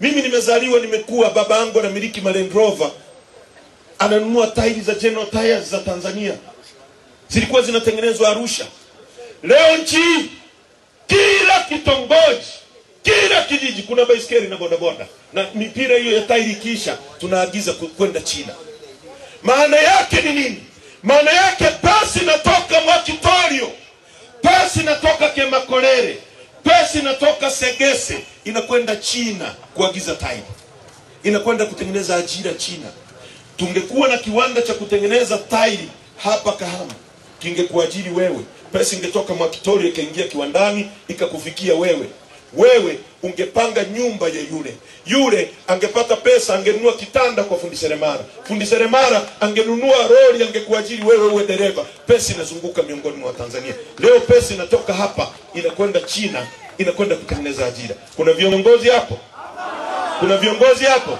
Mimi nimezaliwa nimekuwa, baba yangu anamiliki Land Rover, ananunua tairi za General Tires za Tanzania, zilikuwa zinatengenezwa Arusha. Leo nchi, kila kitongoji, kila kijiji kuna baiskeli na bodaboda, na mipira hiyo ya tairi kisha tunaagiza kwenda China. Maana yake ni nini? Maana yake pasi inatoka Mwakitorio, pasi inatoka Kemakolere, pasi inatoka Segese, inakwenda China kuagiza tairi, inakwenda kutengeneza ajira China. Tungekuwa na kiwanda cha kutengeneza tairi hapa Kahama, kingekuajiri wewe. Pesa ingetoka Mwakitorio ikaingia kiwandani ikakufikia wewe. Wewe ungepanga nyumba ya yule angepata pesa, angenunua kitanda kwa fundi seremala. Fundi seremala angenunua lori, angekuajiri wewe uwe dereva. Pesa inazunguka miongoni mwa Tanzania. Leo pesa inatoka hapa inakwenda China, inakwenda kutengeneza ajira. Kuna viongozi hapo? Kuna viongozi hapo?